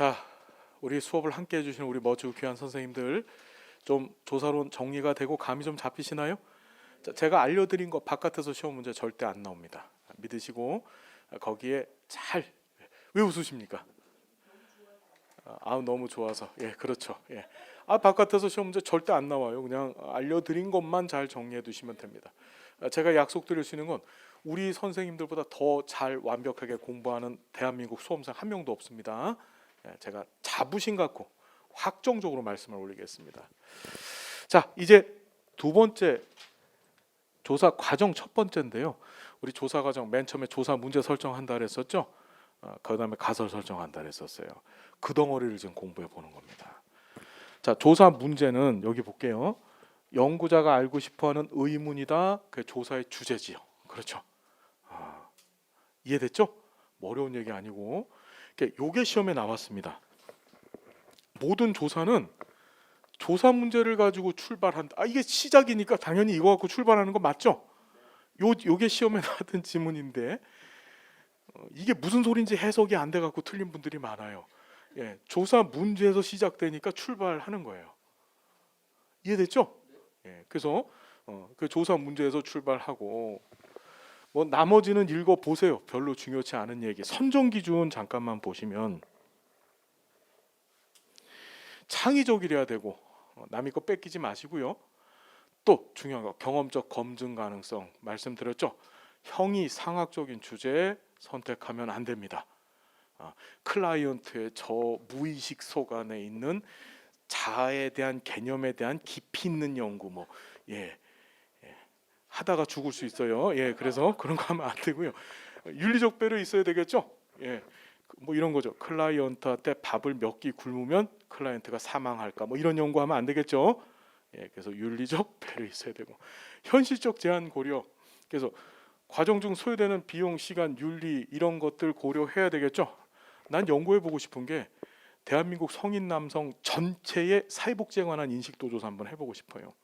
자, 우리 수업을 함께 해주시는 우리 멋지고 귀한 선생님들, 좀 조사론 정리가 되고 감이 좀 잡히시나요? 자, 제가 알려드린 거 바깥에서 시험 문제 절대 안 나옵니다. 믿으시고 거기에 잘. 왜 웃으십니까? 너무 좋아서. 예, 그렇죠. 예. 바깥에서 시험 문제 절대 안 나와요. 그냥 알려드린 것만 잘 정리해 두시면 됩니다. 제가 약속드릴 수 있는 건 우리 선생님들보다 더 잘 완벽하게 공부하는 대한민국 수험생 한 명도 없습니다. 제가 자부심 갖고 확정적으로 말씀을 올리겠습니다. 자, 이제 두 번째 조사 과정 첫 번째인데요. 우리 조사 과정 맨 처음에 조사 문제 설정한다 그랬었죠. 그 다음에 가설 설정한다 그랬었어요. 그 덩어리를 지금 공부해 보는 겁니다. 자, 조사 문제는 여기 볼게요. 연구자가 알고 싶어하는 의문이다. 그 조사의 주제지요. 그렇죠. 이해됐죠? 뭐 어려운 얘기 아니고 요게 시험에 나왔습니다. 모든 조사는 조사 문제를 가지고 출발한다. 이게 시작이니까 당연히 이거 갖고 출발하는 거 맞죠? 요게 시험에 나왔던 지문인데 이게 무슨 소린지 해석이 안 돼 갖고 틀린 분들이 많아요. 예, 조사 문제에서 시작되니까 출발하는 거예요. 이해됐죠? 예, 그래서 그 조사 문제에서 출발하고 뭐 나머지는 읽어 보세요. 별로 중요치 않은 얘기. 선정 기준 잠깐만 보시면 창의적이래야 되고 남의 거 뺏기지 마시고요. 또 중요한 거 경험적 검증 가능성 말씀드렸죠. 형이 상학적인 주제 선택하면 안 됩니다. 클라이언트의 저 무의식 속 안에 있는 자아에 대한 개념에 대한 깊이 있는 연구 하다가 죽을 수 있어요. 예, 그래서 그런 거 하면 안 되고요. 윤리적 배려 있어야 되겠죠. 예, 뭐 이런 거죠. 클라이언트한테 밥을 몇 끼 굶으면 클라이언트가 사망할까 뭐 이런 연구하면 안 되겠죠. 예, 그래서 윤리적 배려 있어야 되고 현실적 제한 고려. 그래서 과정 중 소요되는 비용, 시간, 윤리 이런 것들 고려해야 되겠죠. 난 연구해 보고 싶은 게 대한민국 성인 남성 전체의 사회복지에 관한 인식도 조사 한번 해보고 싶어요.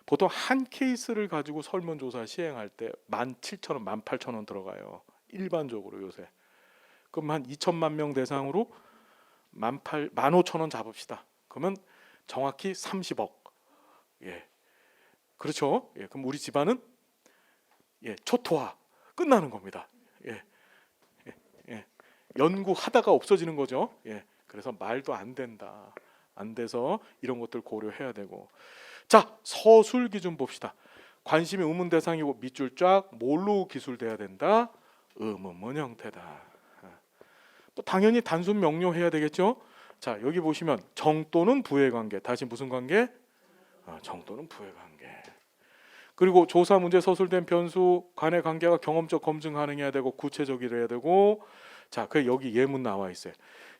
보통 한 케이스를 가지고 설문조사 시행할 때 17,000원, 18,000원 들어가요. 일반적으로 요새. 그럼 한 2천만 명 대상으로 15,000원 잡읍시다. 그러면 정확히 30억. 예, 그렇죠. 예, 그럼 우리 집안은 초토화 끝나는 겁니다. 연구하다가 없어지는 거죠. 그래서 말도 안 된다. 안 돼서 이런 것들 고려해야 되고. 자, 서술 기준 봅시다. 관심이 의문 대상이고 밑줄 쫙 뭘로 기술돼야 된다? 의문문 형태다. 또 당연히 단순 명료해야 되겠죠. 자, 여기 보시면 정 또는 부의 관계. 다시 무슨 관계? 정 또는 부의 관계. 그리고 조사 문제 서술된 변수 간의 관계가 경험적 검증 가능해야 되고 구체적이어야 되고. 자, 그 여기 예문 나와 있어요.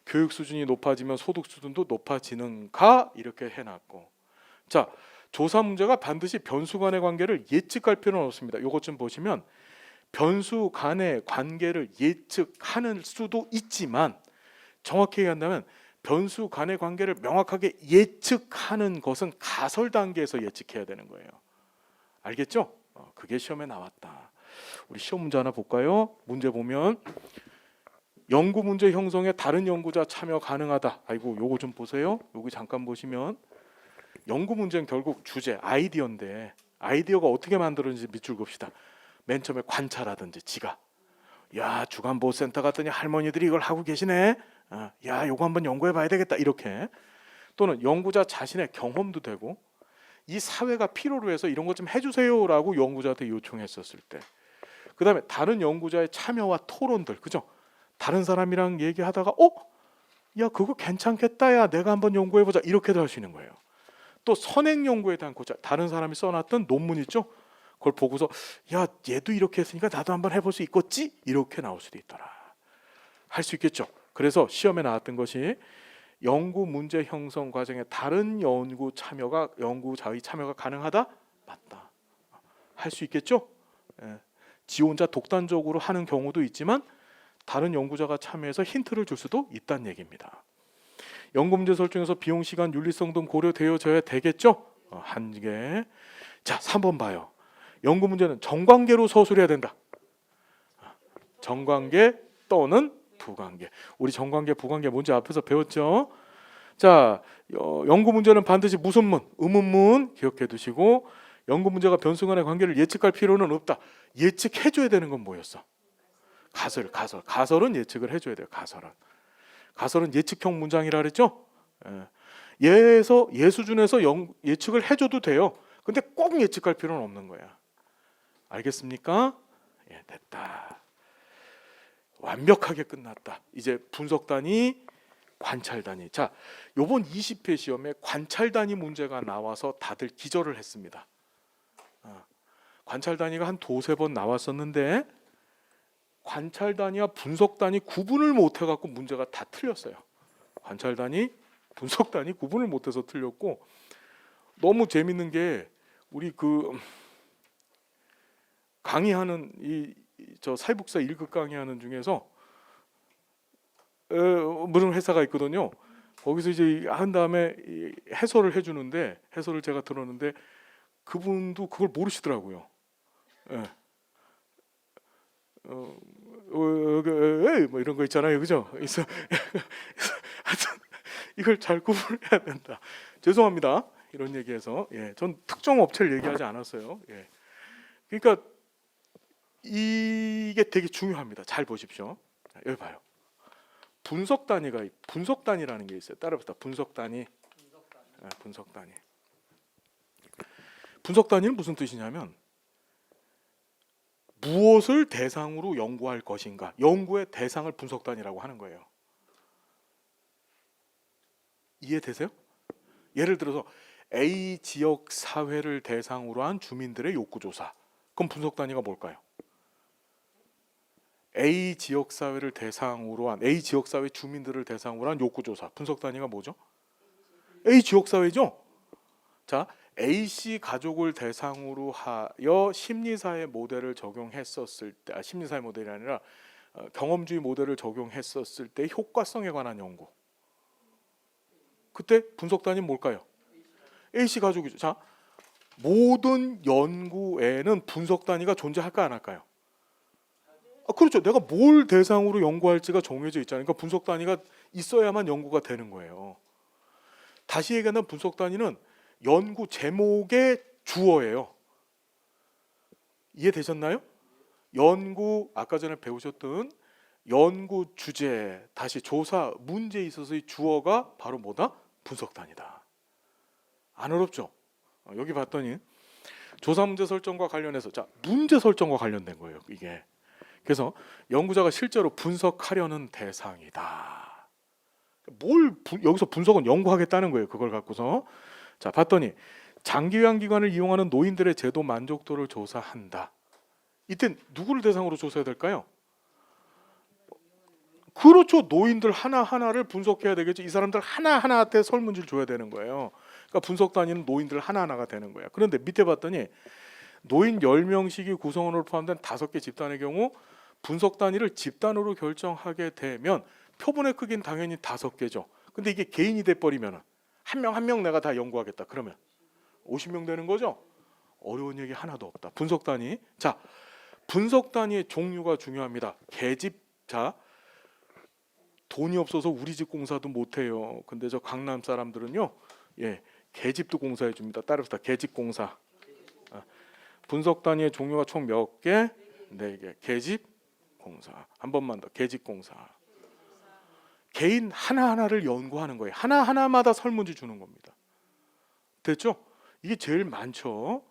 교육 수준이 높아지면 소득 수준도 높아지는가 이렇게 해놨고. 자, 조사 문제가 반드시 변수 간의 관계를 예측할 필요는 없습니다. 이것 좀 보시면 변수 간의 관계를 예측하는 수도 있지만 정확히 얘기한다면 변수 간의 관계를 명확하게 예측하는 것은 가설 단계에서 예측해야 되는 거예요. 알겠죠? 그게 시험에 나왔다. 우리 시험 문제 하나 볼까요? 문제 보면 연구 문제 형성에 다른 연구자 참여 가능하다. 요거 좀 보세요. 여기 잠깐 보시면 연구 문제는 결국 주제, 아이디어인데 아이디어가 어떻게 만들어지는지 밑줄 봅시다. 맨 처음에 관찰하든지 지가 주간보호센터 갔더니 할머니들이 이걸 하고 계시네. 요거 한번 연구해 봐야 되겠다. 이렇게. 또는 연구자 자신의 경험도 되고 이 사회가 필요로 해서 이런 것 좀 해주세요라고 연구자한테 요청했었을 때. 그 다음에 다른 연구자의 참여와 토론들. 그죠? 다른 사람이랑 얘기하다가 그거 괜찮겠다. 야 내가 한번 연구해보자. 이렇게도 할 수 있는 거예요. 또 선행 연구에 대한 고찰. 다른 사람이 써놨던 논문 있죠? 그걸 보고서 얘도 이렇게 했으니까 나도 한번 해볼 수 있겠지? 이렇게 나올 수도 있더라. 할 수 있겠죠. 그래서 시험에 나왔던 것이 연구 문제 형성 과정에 다른 연구자의 참여가 가능하다? 맞다. 할 수 있겠죠? 지 혼자 독단적으로 하는 경우도 있지만 다른 연구자가 참여해서 힌트를 줄 수도 있다는 얘기입니다. 연구 문제 설정에서 비용, 시간, 윤리성 등 고려되어져야 되겠죠? 한 개. 자, 3번 봐요. 연구 문제는 정관계로 서술해야 된다. 정관계 또는 부관계. 우리 정관계, 부관계 뭔지 앞에서 배웠죠? 자, 연구 문제는 반드시 무슨 문, 의문문 기억해 두시고 연구 문제가 변수 간의 관계를 예측할 필요는 없다. 예측해 줘야 되는 건 뭐였어? 가설은 예측을 해 줘야 돼요. 가설은 예측형 문장이라 그랬죠? 얘 수준에서 예측을 해 줘도 돼요. 근데 꼭 예측할 필요는 없는 거야. 알겠습니까? 예, 됐다. 완벽하게 끝났다. 이제 분석 단위, 관찰 단위. 자, 요번 20회 시험에 관찰 단위 문제가 나와서 다들 기절을 했습니다. 관찰 단위가 한 두세 번 나왔었는데 관찰 단위와 분석 단위 구분을 못 해갖고 문제가 다 틀렸어요. 관찰 단위, 분석 단위 구분을 못해서 틀렸고 너무 재밌는 게 우리 그 강의하는 저 사회복사 1급 강의하는 중에서 무슨 회사가 있거든요. 거기서 이제 한 다음에 해설을 해주는데 해설을 제가 들었는데 그분도 그걸 모르시더라고요. 예. 뭐 이런 거 있잖아요, 그죠? 그래서 하여튼 이걸 잘 구분해야 된다. 죄송합니다. 이런 얘기해서 전 특정 업체를 얘기하지 않았어요. 그러니까 이게 되게 중요합니다. 잘 보십시오. 여기 봐요. 분석 단위라는 게 있어요. 따라붙다. 분석 단위. 분석 단위는 무슨 뜻이냐면 무엇을 대상으로 연구할 것인가. 연구의 대상을 분석 단위라고 하는 거예요. 이해되세요? 예를 들어서 A 지역 사회를 대상으로 한 주민들의 욕구 조사. 그럼 분석 단위가 뭘까요? A 지역 사회를 대상으로 한 A 지역 사회 주민들을 대상으로 한 욕구 조사. 분석 단위가 뭐죠? A 지역 사회죠. 자, A씨 가족을 대상으로 하여 심리사회 모델을 적용했었을 때, 심리사회 모델이 아니라 경험주의 모델을 적용했었을 때 효과성에 관한 연구. 그때 분석 단위는 뭘까요? A씨 가족이죠. 자, 모든 연구에는 분석 단위가 존재할까 안 할까요? 그렇죠. 내가 뭘 대상으로 연구할지가 정해져 있잖아요. 그러니까 분석 단위가 있어야만 연구가 되는 거예요. 다시 얘기하면 분석 단위는 연구 제목의 주어예요. 이해되셨나요? 연구, 아까 전에 배우셨던 연구 주제, 다시 조사, 문제에 있어서의 주어가 바로 뭐다? 분석 단위다. 안 어렵죠? 여기 봤더니 조사 문제 설정과 관련해서, 자, 문제 설정과 관련된 거예요, 이게. 그래서 연구자가 실제로 분석하려는 대상이다. 여기서 분석은 연구하겠다는 거예요. 그걸 갖고서. 자, 봤더니 장기요양기관을 이용하는 노인들의 제도 만족도를 조사한다. 이때 누구를 대상으로 조사해야 될까요? 그렇죠. 노인들 하나하나를 분석해야 되겠죠. 이 사람들 하나하나한테 설문지를 줘야 되는 거예요. 그러니까 분석 단위는 노인들 하나하나가 되는 거예요. 그런데 밑에 봤더니 노인 10명씩이 구성원으로 포함된 5개 집단의 경우 분석 단위를 집단으로 결정하게 되면 표본의 크기는 당연히 5개죠. 근데 이게 개인이 돼버리면 한 명 한 명 내가 다 연구하겠다. 그러면 50명 되는 거죠. 어려운 얘기 하나도 없다. 분석 단위. 자, 분석 단위의 종류가 중요합니다. 계집. 자, 돈이 없어서 우리 집 공사도 못해요. 근데 저 강남 사람들은요, 계집도 공사해 줍니다. 따라서 계집 공사. 분석 단위의 종류가 총 몇 개? 4개. 계집 공사. 한 번만 더. 계집 공사. 개인 하나하나를 연구하는 거예요. 하나하나마다 설문지 주는 겁니다. 됐죠? 이게 제일 많죠.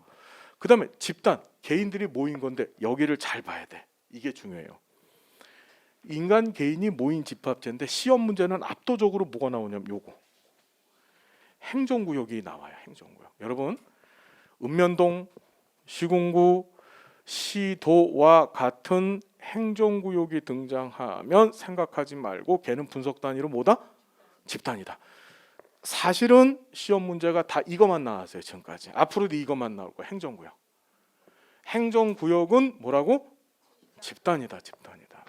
그 다음에 집단. 개인들이 모인 건데 여기를 잘 봐야 돼. 이게 중요해요. 인간 개인이 모인 집합체인데 시험 문제는 압도적으로 뭐가 나오냐면 요거. 행정구역이 나와요. 행정구역. 여러분, 읍면동, 시군구, 시도와 같은 행정구역이 등장하면 생각하지 말고 걔는 분석 단위로 뭐다? 집단이다. 사실은 시험 문제가 다 이것만 나왔어요. 지금까지. 앞으로도 이것만 나올 거예요. 행정구역. 행정구역은 뭐라고? 집단이다. 집단이다.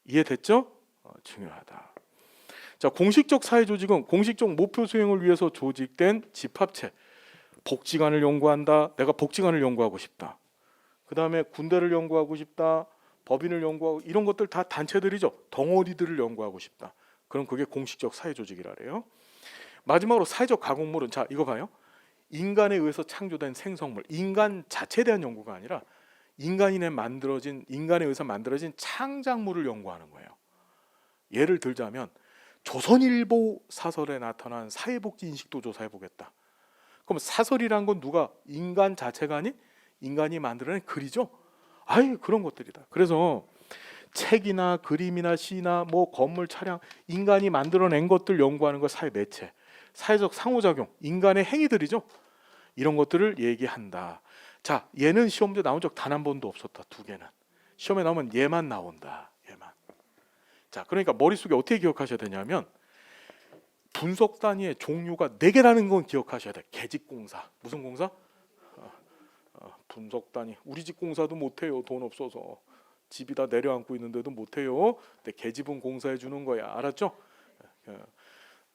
이해됐죠? 중요하다. 자, 공식적 사회조직은 공식적 목표 수행을 위해서 조직된 집합체. 복지관을 연구한다. 내가 복지관을 연구하고 싶다. 그 다음에 군대를 연구하고 싶다. 법인을 연구하고 이런 것들 다 단체들이죠. 덩어리들을 연구하고 싶다. 그럼 그게 공식적 사회조직이라 그래요. 마지막으로 사회적 가공물은 자 이거 봐요. 인간에 의해서 창조된 생성물, 인간 자체에 대한 연구가 아니라 인간에 의해서 만들어진 창작물을 연구하는 거예요. 예를 들자면 조선일보 사설에 나타난 사회복지 인식도 조사해 보겠다. 그럼 사설이란 건 누가 인간 자체가 아닌 인간이 만들어낸 글이죠. 아이 그런 것들이다. 그래서 책이나 그림이나 시나 뭐 건물, 차량, 인간이 만들어낸 것들 연구하는 거 사회 매체, 사회적 상호작용, 인간의 행위들이죠. 이런 것들을 얘기한다. 자, 얘는 시험 문제 나온 적 단 한 번도 없었다. 두 개는 시험에 나오면 얘만 나온다. 얘만. 자, 그러니까 머릿속에 어떻게 기억하셔야 되냐면 분석 단위의 종류가 4개라는 건 기억하셔야 돼. 계집공사. 무슨 공사? 분석 단위. 우리 집 공사도 못해요. 돈 없어서. 집이 다 내려앉고 있는데도 못해요. 근데 계집은 공사해 주는 거야. 알았죠?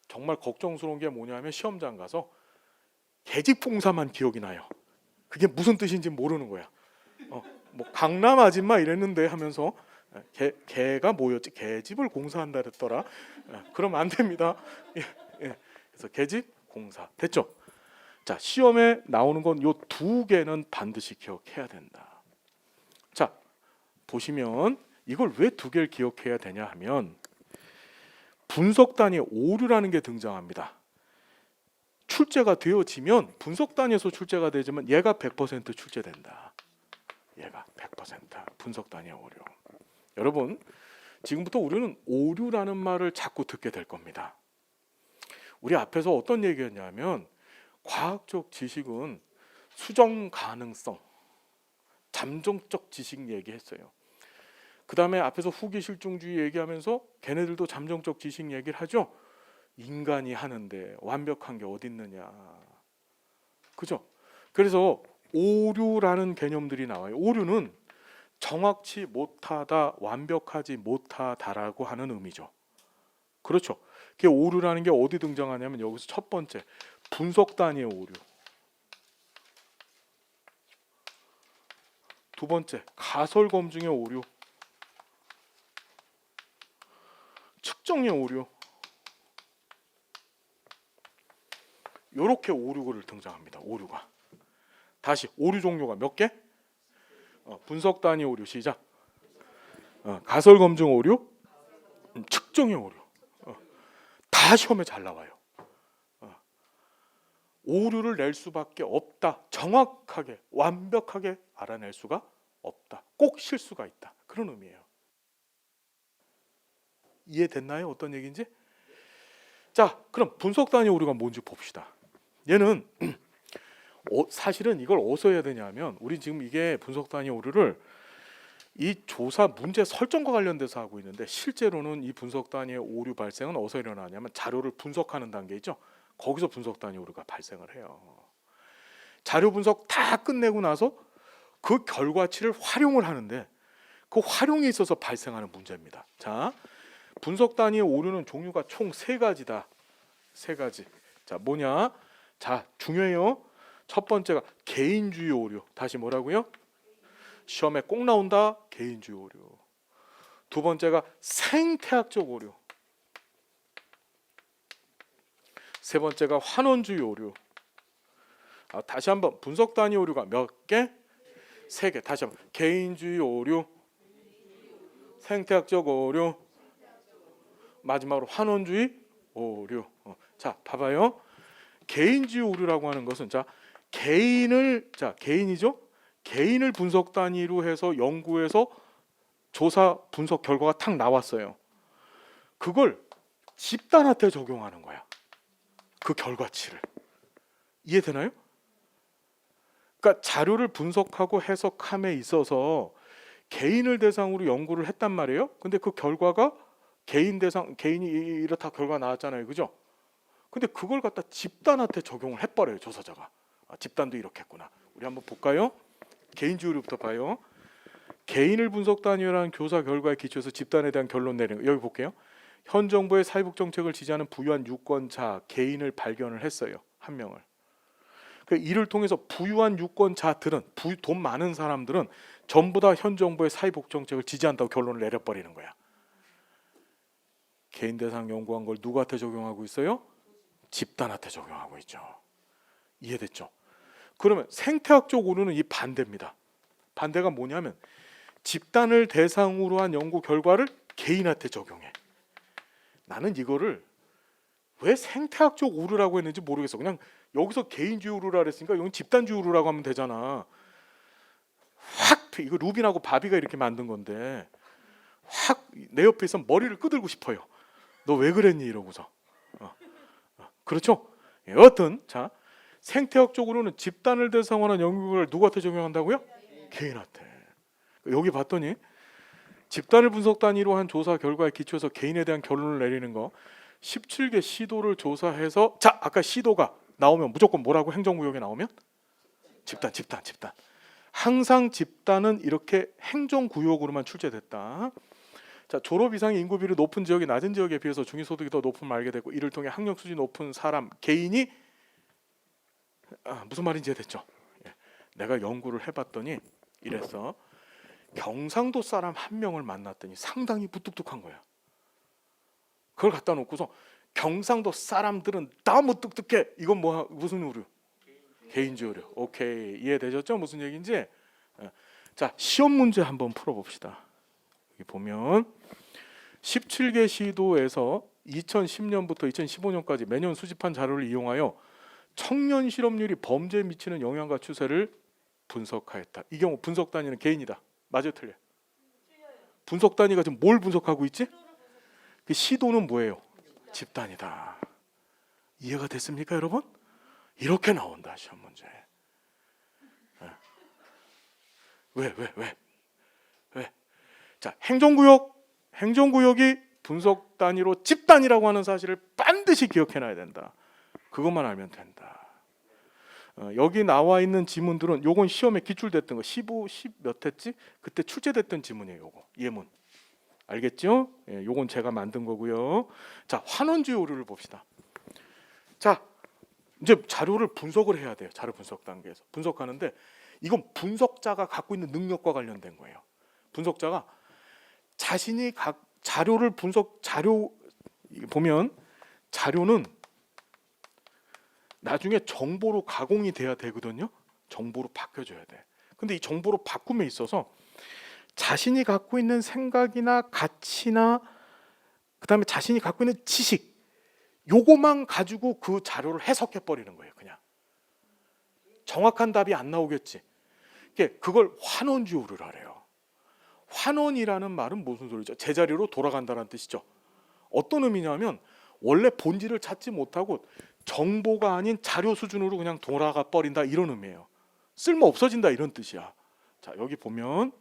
정말 걱정스러운 게 뭐냐면 시험장 가서 계집공사만 기억이 나요. 그게 무슨 뜻인지 모르는 거야. 뭐 강남 아줌마 이랬는데 하면서 개가 뭐였지? 계집을 공사한다 그랬더라. 그럼 안 됩니다. 그래서 계집 공사 됐죠? 자, 시험에 나오는 건 요 2개는 반드시 기억해야 된다. 자, 보시면 이걸 왜 2개를 기억해야 되냐 하면 분석 단위 오류라는 게 등장합니다. 출제가 되어지면 분석 단위에서 출제가 되지만 얘가 100% 출제된다. 얘가 100% 분석 단위의 오류. 여러분, 지금부터 우리는 오류라는 말을 자꾸 듣게 될 겁니다. 우리 앞에서 어떤 얘기였냐면 과학적 지식은 수정 가능성, 잠정적 지식 얘기했어요. 그 다음에 앞에서 후기 실증주의 얘기하면서 걔네들도 잠정적 지식 얘기를 하죠. 인간이 하는데 완벽한 게 어디 있느냐. 그죠? 그래서 오류라는 개념들이 나와요. 오류는 정확치 못하다, 완벽하지 못하다라고 하는 의미죠. 그렇죠? 그 오류라는 게 어디 등장하냐면 여기서 첫 번째 분석 단위의 오류, 두 번째 가설 검증의 오류, 측정의 오류, 이렇게 오류가 등장합니다. 오류가. 다시 오류 종류가 몇 개? 분석 단위 오류 시작. 가설 검증 오류, 측정의 오류. 다 시험에 잘 나와요. 오류를 낼 수밖에 없다. 정확하게 완벽하게 알아낼 수가 없다. 꼭 실수가 있다. 그런 의미예요. 이해됐나요? 어떤 얘기인지? 자, 그럼 분석 단위 오류가 뭔지 봅시다. 얘는 사실은 이걸 어디서 해야 되냐면 우리 지금 이게 분석 단위 오류를 이 조사 문제 설정과 관련돼서 하고 있는데 실제로는 이 분석 단위의 오류 발생은 어디서 일어나냐면 자료를 분석하는 단계 있죠. 거기서 분석 단위 오류가 발생을 해요. 자료 분석 다 끝내고 나서 그 결과치를 활용을 하는데 그 활용에 있어서 발생하는 문제입니다. 자, 분석 단위의 오류는 종류가 총 3가지다. 3가지. 자, 뭐냐? 자, 중요해요. 첫 번째가 개인주의 오류. 다시 뭐라고요? 시험에 꼭 나온다. 개인주의 오류. 두 번째가 생태학적 오류. 세 번째가 환원주의 오류. 다시 한번 분석 단위 오류가 몇 개? 3개. 다시 한번 개인주의 오류, 생태학적 오류, 마지막으로 환원주의 오류. 자, 봐봐요. 개인주의 오류라고 하는 것은 개인이죠. 개인을 분석 단위로 해서 연구해서 조사 분석 결과가 탁 나왔어요. 그걸 집단한테 적용하는 거야. 그 결과치를. 이해되나요? 그러니까 자료를 분석하고 해석함에 있어서 개인을 대상으로 연구를 했단 말이에요. 근데 그 결과가 개인이 이렇다 결과 나왔잖아요. 그죠? 근데 그걸 갖다 집단한테 적용을 해버려요. 조사자가. 집단도 이렇게 했구나. 우리 한번 볼까요? 개인주의부터 봐요. 개인을 분석 단위라는 교사 결과에 기초해서 집단에 대한 결론 내리는 거. 여기 볼게요. 현 정부의 사회복 정책을 지지하는 부유한 유권자 개인을 발견을 했어요. 한 명을. 이를 통해서 부유한 유권자들은 돈 많은 사람들은 전부 다 현 정부의 사회복 정책을 지지한다고 결론을 내려버리는 거야. 개인 대상 연구한 걸 누구한테 적용하고 있어요? 집단한테 적용하고 있죠. 이해됐죠? 그러면 생태학적으로는 이 반대입니다. 반대가 뭐냐면 집단을 대상으로 한 연구 결과를 개인한테 적용해. 나는 이거를 왜 생태학적 우르라고 했는지 모르겠어. 그냥 여기서 개인주의 우르라 그랬으니까 여기 집단주의 우르라고 하면 되잖아. 확 이거 루빈하고 바비가 이렇게 만든 건데 확 내 옆에 있어 머리를 끄들고 싶어요. 너 왜 그랬니 이러고서. 그렇죠? 여하튼 자 생태학적으로는 집단을 대상으로 한 연구를 누구한테 적용한다고요? 개인한테. 여기 봤더니 집단을 분석 단위로 한 조사 결과에 기초해서 개인에 대한 결론을 내리는 거 17개 시도를 조사해서 자 아까 시도가 나오면 무조건 뭐라고 행정구역에 나오면? 집단. 항상 집단은 이렇게 행정구역으로만 출제됐다. 자 졸업 이상의 인구 비율이 높은 지역이 낮은 지역에 비해서 중위소득이 더 높음을 알게 되고 이를 통해 학력 수준이 높은 사람 개인이 무슨 말인지 이해됐죠? 내가 연구를 해봤더니 이랬어. 경상도 사람 한 명을 만났더니 상당히 무뚝뚝한 거야. 그걸 갖다 놓고서 경상도 사람들은 너무 똑똑해. 이건 무슨 우려? 개인주의 우려. 오케이 이해되셨죠? 무슨 얘기인지. 자 시험 문제 한번 풀어봅시다. 여기 보면 17개 시도에서 2010년부터 2015년까지 매년 수집한 자료를 이용하여 청년 실업률이 범죄에 미치는 영향과 추세를 분석하였다. 이 경우 분석 단위는 개인이다. 맞아요, 틀려? 분석 단위가 지금 뭘 분석하고 있지? 그 시도는 뭐예요? 집단이다. 이해가 됐습니까, 여러분? 이렇게 나온다 시험 문제. 왜? 자, 행정구역이 분석 단위로 집단이라고 하는 사실을 반드시 기억해놔야 된다. 그것만 알면 된다. 여기 나와 있는 지문들은 요건 시험에 기출됐던 거 15, 10 몇 했지? 그때 출제됐던 지문이에요. 요거 예문. 알겠죠? 예, 요건 제가 만든 거고요. 자, 환원주의 오류를 봅시다. 자, 이제 자료를 분석을 해야 돼요. 자료 분석 단계에서 분석하는데 이건 분석자가 갖고 있는 능력과 관련된 거예요. 분석자가 자신이 자료를 보면 자료는 나중에 정보로 가공이 돼야 되거든요. 정보로 바뀌어줘야 돼. 근데 이 정보로 바꿈에 있어서 자신이 갖고 있는 생각이나 가치나 그다음에 자신이 갖고 있는 지식 요거만 가지고 그 자료를 해석해 버리는 거예요. 그냥 정확한 답이 안 나오겠지. 그걸 환원주의 오류라래요. 환원이라는 말은 무슨 소리죠? 제자리로 돌아간다는 뜻이죠. 어떤 의미냐면 원래 본질을 찾지 못하고 정보가 아닌 자료 수준으로 그냥 돌아가 버린다 이런 의미예요. 쓸모 없어진다 이런 뜻이야. 자 여기 보면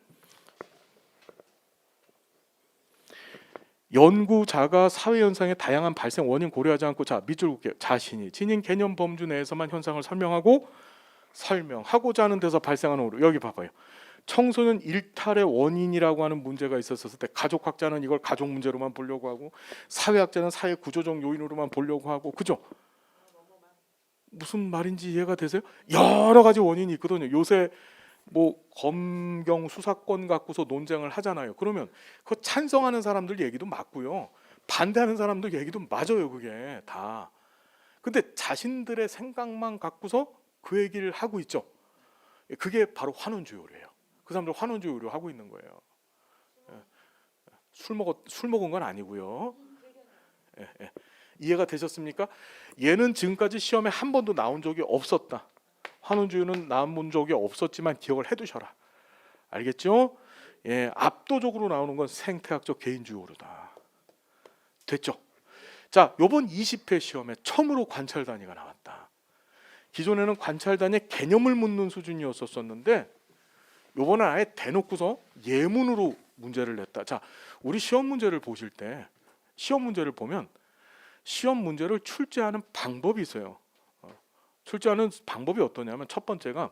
연구자가 사회 현상의 다양한 발생 원인 고려하지 않고 자 밑줄 긋게 자신이 지닌 개념 범주 내에서만 현상을 설명하고자 하는 데서 발생하는 오류. 여기 봐봐요. 청소년 일탈의 원인이라고 하는 문제가 있었을 때 가족학자는 이걸 가족 문제로만 보려고 하고 사회학자는 사회 구조적 요인으로만 보려고 하고 그죠? 무슨 말인지 이해가 되세요? 여러 가지 원인이 있거든요. 요새 뭐 검경 수사권 갖고서 논쟁을 하잖아요. 그러면 그 찬성하는 사람들 얘기도 맞고요. 반대하는 사람들 얘기도 맞아요. 그게 다. 근데 자신들의 생각만 갖고서 그 얘기를 하고 있죠. 그게 바로 환원주의 오류예요. 그 사람들 환원주의 오류 하고 있는 거예요. 술 먹은 건 아니고요. 이해가 되셨습니까? 얘는 지금까지 시험에 한 번도 나온 적이 없었다. 환원주의는 나온 적이 없었지만 기억을 해두셔라. 알겠죠? 예, 압도적으로 나오는 건 생태학적 개인주의 오류다. 됐죠? 자, 이번 20회 시험에 처음으로 관찰 단위가 나왔다. 기존에는 관찰 단위의 개념을 묻는 수준이었었는데 이번엔 아예 대놓고서 예문으로 문제를 냈다. 자, 우리 시험 문제를 보실 때 시험 문제를 보면 시험 문제를 출제하는 방법이 있어요. 출제하는 방법이 어떠냐면 첫 번째가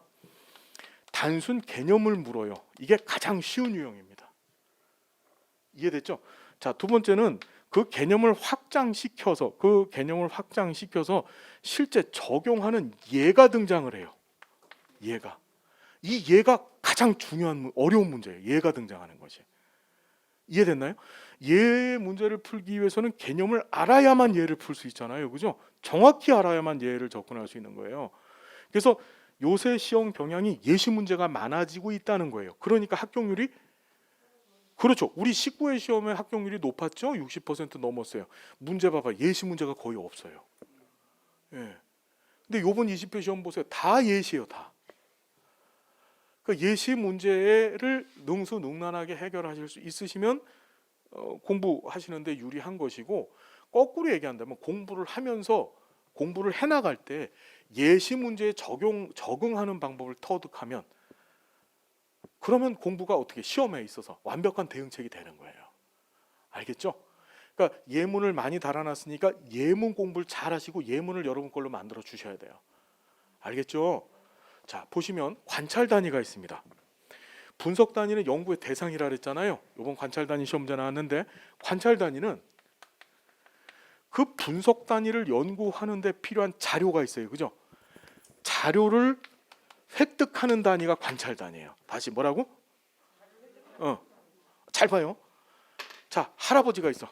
단순 개념을 물어요. 이게 가장 쉬운 유형입니다. 이해됐죠? 자, 두 번째는 그 개념을 확장시켜서 실제 적용하는 예가 등장을 해요. 이 예가 가장 중요한 어려운 문제예요. 예가 등장하는 것이. 이해됐나요? 예 문제를 풀기 위해서는 개념을 알아야만 예를 풀 수 있잖아요. 그죠? 정확히 알아야만 예를 접근할 수 있는 거예요. 그래서 요새 시험 경향이 예시 문제가 많아지고 있다는 거예요. 그러니까 합격률이 그렇죠. 우리 19회 시험의 합격률이 높았죠. 60% 넘었어요. 문제 봐봐. 예시 문제가 거의 없어요. 예. 근데 요번 20회 시험 보세요. 다 예시예요. 다. 그러니까 예시 문제를 능수능란하게 해결하실 수 있으시면 공부하시는데 유리한 것이고, 거꾸로 얘기한다면 공부를 하면서 공부를 해나갈 때 예시 문제에 적응하는 방법을 터득하면, 그러면 공부가 어떻게 시험에 있어서 완벽한 대응책이 되는 거예요. 알겠죠? 그러니까 예문을 많이 달아놨으니까 예문 공부를 잘 하시고 예문을 여러분 걸로 만들어 주셔야 돼요. 알겠죠? 자, 보시면 관찰 단위가 있습니다. 분석 단위는 연구의 대상이라 그랬잖아요. 이번 관찰 단위 시험 문제 나왔는데, 관찰 단위는 그 분석 단위를 연구하는 데 필요한 자료가 있어요. 그죠? 자료를 획득하는 단위가 관찰 단위예요. 다시 뭐라고? 잘 봐요. 자, 할아버지가 있어.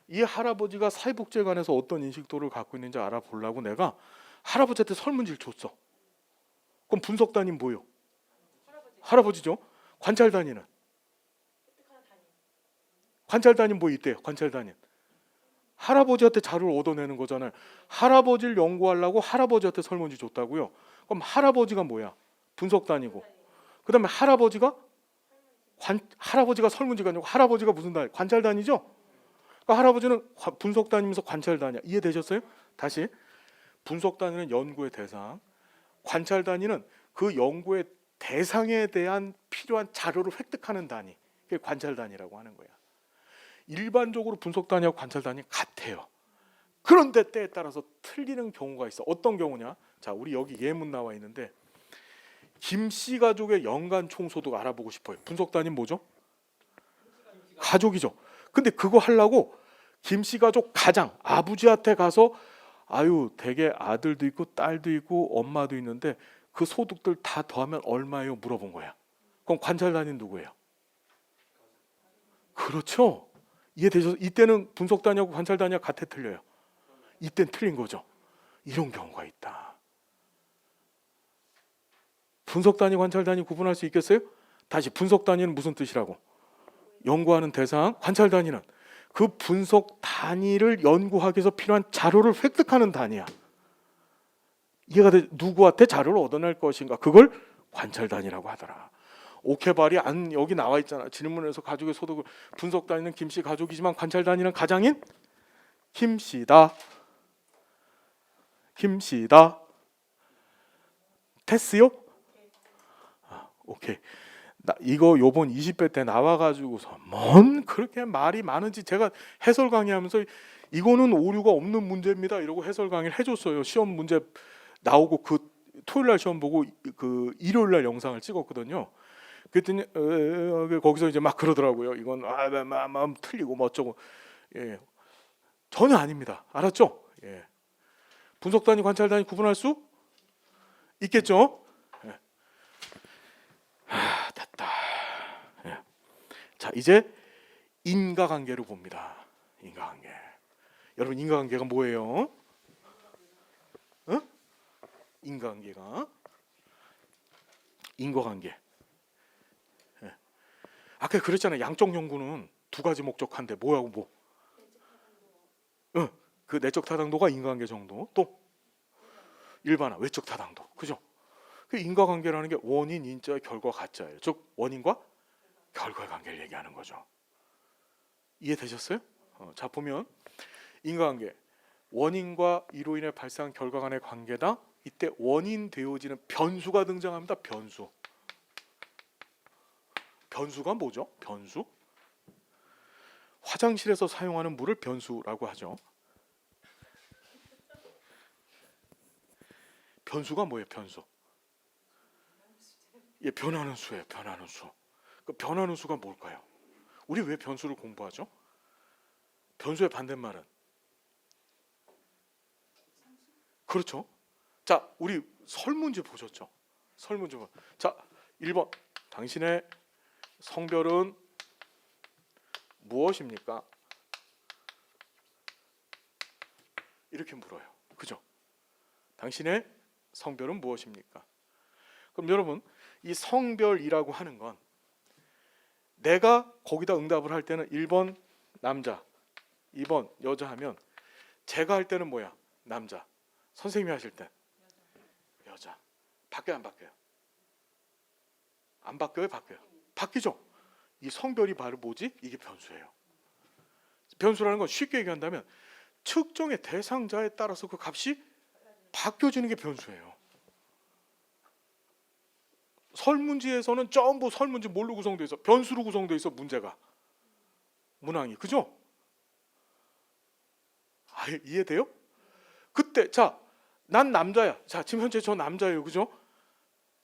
이 할아버지가 사회복지관에서 어떤 인식도를 갖고 있는지 알아보려고 내가 할아버지한테 설문지를 줬어. 그럼 분석 단위는 뭐예요? 할아버지죠. 관찰 단위는? 관찰 단위는 뭐 있대요? 관찰 단위는 할아버지한테 자료를 얻어내는 거잖아요. 할아버지를 연구하려고 할아버지한테 설문지 줬다고요. 그럼 할아버지가 뭐야? 분석 단위고. 그다음에 할아버지가 설문지가 아니고 할아버지가 무슨 단위? 관찰 단위죠. 그러니까 할아버지는 분석 단위면서 관찰 단위야. 이해되셨어요? 다시, 분석 단위는 연구의 대상, 관찰 단위는 그 연구의 대상에 대한 필요한 자료를 획득하는 단위. 그게 관찰 단위라고 하는 거야. 일반적으로 분석 단위하고 관찰 단위 같아요. 그런데 때에 따라서 틀리는 경우가 있어. 어떤 경우냐? 자, 우리 여기 예문 나와 있는데, 김씨 가족의 연간 총소득 알아보고 싶어요. 분석 단위는 뭐죠? 가족이죠. 근데 그거 하려고 김씨 가족 가장 아버지한테 가서, 아유 되게 아들도 있고 딸도 있고 엄마도 있는데 그 소득들 다 더하면 얼마예요? 물어본 거야. 그럼 관찰 단위는 누구예요? 그렇죠. 이해되셔서, 이때는 분석 단위하고 관찰 단위가 같아 틀려요? 이때는 틀린 거죠. 이런 경우가 있다. 분석 단위, 관찰 단위 구분할 수 있겠어요? 다시, 분석 단위는 무슨 뜻이라고? 연구하는 대상. 관찰 단위는 그 분석 단위를 연구하기 위해서 필요한 자료를 획득하는 단위야. 이해가 돼? 누구한테 자료를 얻어낼 것인가, 그걸 관찰 단위라고 하더라. 오케발이 안 여기 나와 있잖아. 질문에서 가족의 소득을, 분석 단위는 김씨 가족이지만 관찰 단위는 가장인 김씨다. 김씨다. 됐어요? 오케이. 나 이거 요번 20회 때 나와가지고서 뭔 그렇게 말이 많은지 제가 해설 강의하면서 이거는 오류가 없는 문제입니다 이러고 해설 강의를 해줬어요. 시험 문제 나오고 그 토요일날 시험 보고 그 일요일날 영상을 찍었거든요. 그랬더니 거기서 이제 막 그러더라고요. 이건 틀리고 뭐 어쩌고. 예, 전혀 아닙니다. 알았죠? 예. 분석 단위, 관찰 단위 구분할 수 있겠죠? 예. 됐다. 예. 자, 이제 인과관계를 봅니다. 인과관계. 여러분, 인과관계가 뭐예요? 인과관계가 인과관계. 예. 아까 그랬잖아요. 양적 연구는 두 가지 목적한데 뭐하고 뭐? 그 내적 타당도가 인과관계 정도, 또 일반화, 외적 타당도. 그죠? 그 인과관계라는 게 원인, 인자, 결과, 가짜예요. 즉 원인과 결과의 관계를 얘기하는 거죠. 이해되셨어요? 자, 보면 인과관계, 원인과 이로 인해 발생한 결과 간의 관계다. 이때 원인 되어지는 변수가 등장합니다. 변수. 변수가 뭐죠? 변수? 화장실에서 사용하는 물을 변수라고 하죠. 변수가 뭐예요? 변수. 예, 변하는 수예요. 변하는 수. 그 변하는 수가 뭘까요? 우리 왜 변수를 공부하죠? 변수의 반대말은? 그렇죠. 자, 우리 설문지 보셨죠? 설문지 자, 1번 당신의 성별은 무엇입니까? 이렇게 물어요. 그죠? 당신의 성별은 무엇입니까? 그럼 여러분, 이 성별이라고 하는 건 내가 거기다 응답을 할 때는 1번 남자, 2번 여자 하면 제가 할 때는 뭐야? 남자. 선생님이 하실 때 여자. 바뀌어요, 안 바뀌어요? 안 바뀌어요, 바뀌어요? 바뀌죠. 이 성별이 바로 뭐지? 이게 변수예요. 변수라는 건 쉽게 얘기한다면 측정의 대상자에 따라서 그 값이 바뀌어지는 게 변수예요. 설문지에서는 전부 설문지 뭘로 구성되어 있어? 변수로 구성되어 있어. 문제가 문항이. 그죠? 아, 이해돼요? 그때 자, 난 남자야. 자, 지금 현재 저 남자예요. 그죠?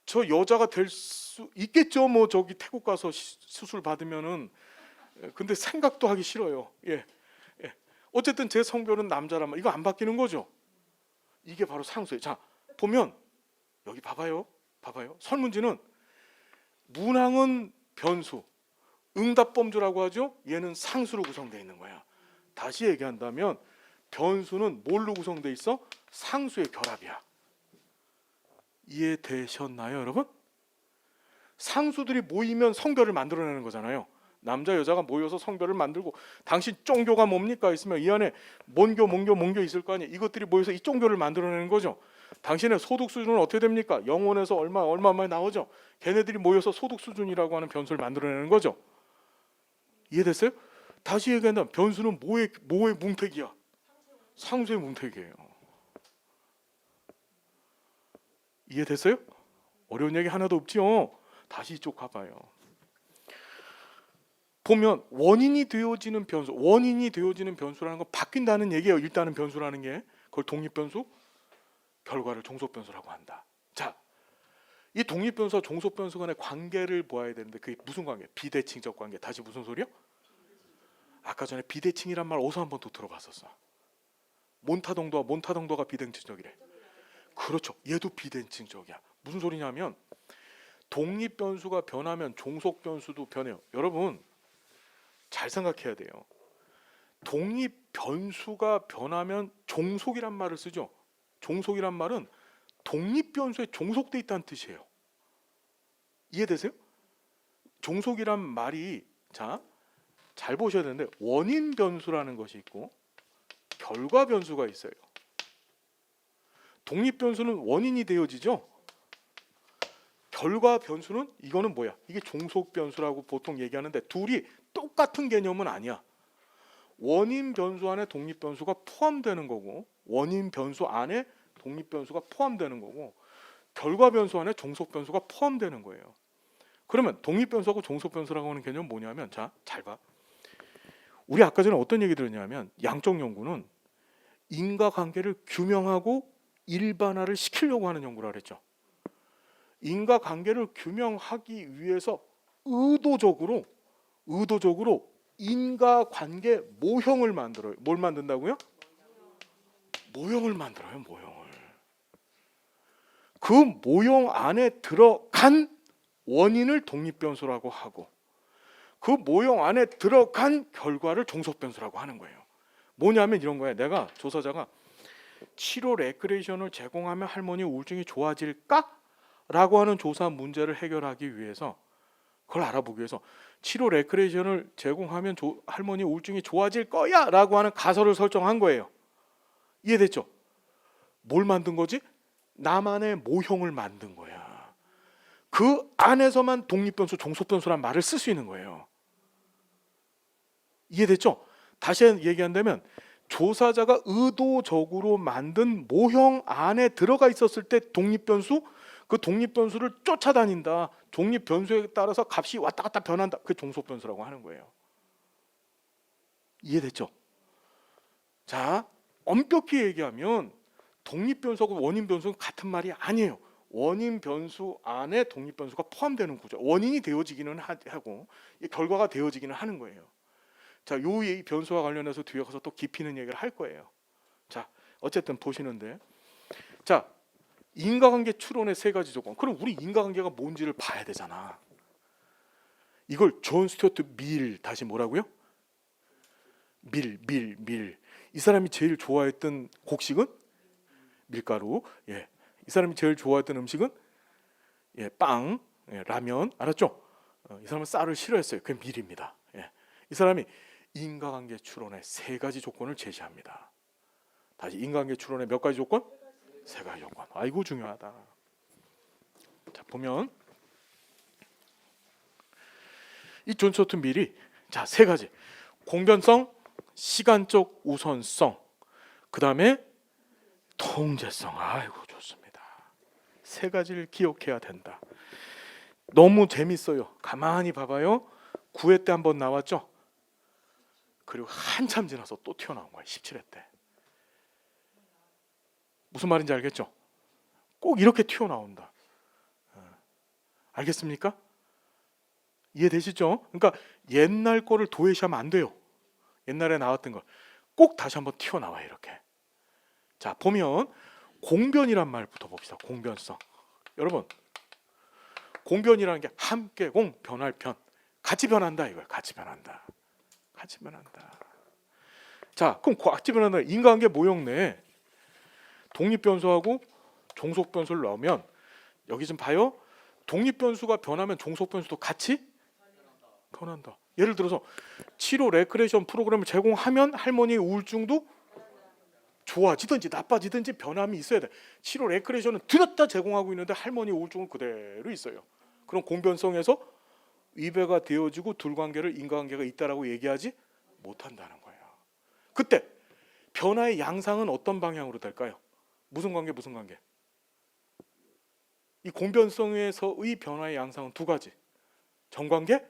저 여자가 될 수 있겠죠. 뭐 저기 태국 가서 수술 받으면은. 근데 생각도 하기 싫어요. 예. 예. 어쨌든 제 성별은 남자란 말. 이거 안 바뀌는 거죠. 이게 바로 상수예요. 자, 보면 여기 봐봐요. 봐봐요. 설문지는 문항은 변수, 응답 범주라고 하죠. 얘는 상수로 구성되어 있는 거야. 다시 얘기한다면 변수는 뭘로 구성되어 있어? 상수의 결합이야. 이해되셨나요, 여러분? 상수들이 모이면 성별을 만들어내는 거잖아요. 남자 여자가 모여서 성별을 만들고, 당신 쫑교가 뭡니까 있으면 이 안에 몬교 있을 거 아니에요. 이것들이 모여서 이 쫑교를 만들어내는 거죠. 당신의 소득 수준은 어떻게 됩니까? 영원에서 얼마만 나오죠. 걔네들이 모여서 소득 수준이라고 하는 변수를 만들어내는 거죠. 이해됐어요? 다시 얘기한다면 변수는 뭐의 뭉태기야? 상수의 뭉태기예요. 이해됐어요? 어려운 얘기 하나도 없지요. 다시 이쪽 가봐요. 보면 원인이 되어지는 변수라는 건 바뀐다는 얘기예요. 일단은 변수라는 게 그걸 독립변수, 결과를 종속변수라고 한다. 자, 이 독립변수와 종속변수 간의 관계를 보아야 되는데 그게 무슨 관계? 비대칭적 관계. 다시 무슨 소리요? 아까 전에 비대칭이란 말 어디서 한번 또 들어봤었어. 몬타동도가 비대칭적이래. 그렇죠. 얘도 비대칭적이야. 무슨 소리냐면 독립변수가 변하면 종속변수도 변해요. 여러분 잘 생각해야 돼요. 독립변수가 변하면 종속이란 말을 쓰죠. 종속이란 말은 독립변수에 종속돼 있다는 뜻이에요. 이해되세요? 종속이란 말이 잘 보셔야 되는데 원인 변수라는 것이 있고 결과 변수가 있어요. 독립 변수는 원인이 되어지죠. 결과 변수는 이거는 뭐야? 이게 종속 변수라고 보통 얘기하는데 둘이 똑같은 개념은 아니야. 원인 변수 안에 독립 변수가 포함되는 거고 원인 변수 안에 독립 변수가 포함되는 거고 결과 변수 안에 종속 변수가 포함되는 거예요. 그러면 독립 변수하고 종속 변수라고 하는 개념은 뭐냐면 자, 잘 봐. 우리 아까 전에 어떤 얘기 들었냐면 양적 연구는 인과관계를 규명하고 일반화를 시키려고 하는 연구라 그랬죠. 인과관계를 규명하기 위해서 의도적으로 인과관계 모형을 만들어요. 뭘 만든다고요? 모형을 만들어요. 모형을. 그 모형 안에 들어간 원인을 독립변수라고 하고 그 모형 안에 들어간 결과를 종속변수라고 하는 거예요. 뭐냐면 이런 거예요. 내가 조사자가 치료 레크레이션을 제공하면 할머니 우울증이 좋아질까? 라고 하는 조사 문제를 해결하기 위해서 그걸 알아보기 위해서 치료 레크레이션을 제공하면 할머니 우울증이 좋아질 거야 라고 하는 가설을 설정한 거예요. 이해됐죠? 뭘 만든 거지? 나만의 모형을 만든 거야. 그 안에서만 독립변수, 종속변수란 말을 쓸 수 있는 거예요. 이해됐죠? 다시 얘기한다면 조사자가 의도적으로 만든 모형 안에 들어가 있었을 때 독립변수, 그 독립변수를 쫓아다닌다. 독립변수에 따라서 값이 왔다 갔다 변한다. 그게 종속변수라고 하는 거예요. 이해됐죠? 자, 엄격히 얘기하면 독립변수하고 원인변수는 같은 말이 아니에요. 원인변수 안에 독립변수가 포함되는 구조. 원인이 되어지기는 하고 결과가 되어지기는 하는 거예요. 자, 요 변수와 관련해서 뒤에 가서 또 깊이 있는 얘기를 할 거예요. 자, 어쨌든 보시는데, 자, 인과관계 추론의 세 가지 조건. 그럼 우리 인과관계가 뭔지를 봐야 되잖아. 이걸 존 스튜어트 밀, 다시 뭐라고요? 밀. 이 사람이 제일 좋아했던 곡식은 밀가루. 예. 이 사람이 제일 좋아했던 음식은 빵, 라면. 알았죠? 이 사람은 쌀을 싫어했어요. 그게 밀입니다. 예. 이 사람이 인과관계 추론의 세 가지 조건을 제시합니다. 다시 인과관계 추론의 몇 가지 조건? 세 가지 조건. 아이고 중요하다. 자, 보면 이 존 스튜어트 밀이 자, 세 가지. 공변성, 시간적 우선성, 그 다음에 통제성. 아이고 좋습니다. 세 가지를 기억해야 된다. 너무 재밌어요. 가만히 봐봐요. 9회 때 한번 나왔죠. 그리고 한참 지나서 또 튀어나온 거예요. 17회 때. 무슨 말인지 알겠죠? 꼭 이렇게 튀어나온다. 알겠습니까? 이해되시죠? 그러니까 옛날 거를 도외시하면 안 돼요. 옛날에 나왔던 걸 꼭 다시 한번 튀어나와요. 이렇게. 자, 보면 공변이란 말부터 봅시다. 공변성. 여러분, 공변이라는 게 함께 공, 변할 편. 같이 변한다 이거예요. 같이 변한다. 자, 그럼 같이 변한다. 인과관계 모형 내에 독립변수하고 종속변수를 넣으면 여기 좀 봐요. 독립변수가 변하면 종속변수도 같이 변한다. 예를 들어서 치료 레크레이션 프로그램을 제공하면 할머니의 우울증도 좋아지든지 나빠지든지 변함이 있어야 돼. 치료 레크레이션은 들었다 제공하고 있는데 할머니 우울증은 그대로 있어요. 그럼 공변성에서 위배가 되어지고 둘관계를 인과관계가 있다라고 얘기하지 못한다는 거예요. 그때 변화의 양상은 어떤 방향으로 될까요? 무슨 관계? 이 공변성에서의 변화의 양상은 두 가지. 정관계,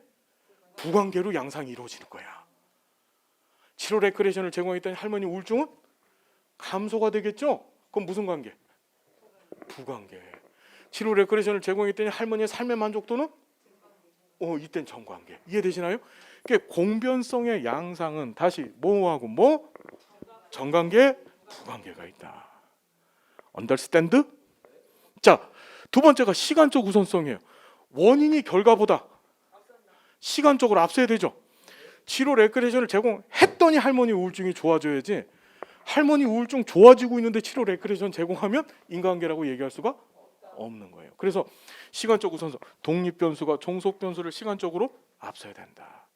부관계로 양상이 이루어지는 거야. 치료 레크레이션을 제공했더니 할머니 우울증은 감소가 되겠죠? 그럼 무슨 관계? 부관계. 치료 레크레이션을 제공했더니 할머니의 삶의 만족도는 이땐 정관계. 이해되시나요? 그러니까 공변성의 양상은 다시 뭐하고 뭐? 정관계, 부관계가 있다. 언더스탠드? 자, 두 번째가 시간적 우선성이에요. 원인이 결과보다 시간적으로 앞서야 되죠. 치료 레크레이션을 제공했더니 할머니 우울증이 좋아져야지, 할머니 우울증 좋아지고 있는데 치료 레크레이션 제공하면 인과관계라고 얘기할 수가 없는 거예요. 그래서 시간적 우선성, 독립변수가 종속변수를 시간적으로 앞서야 된다.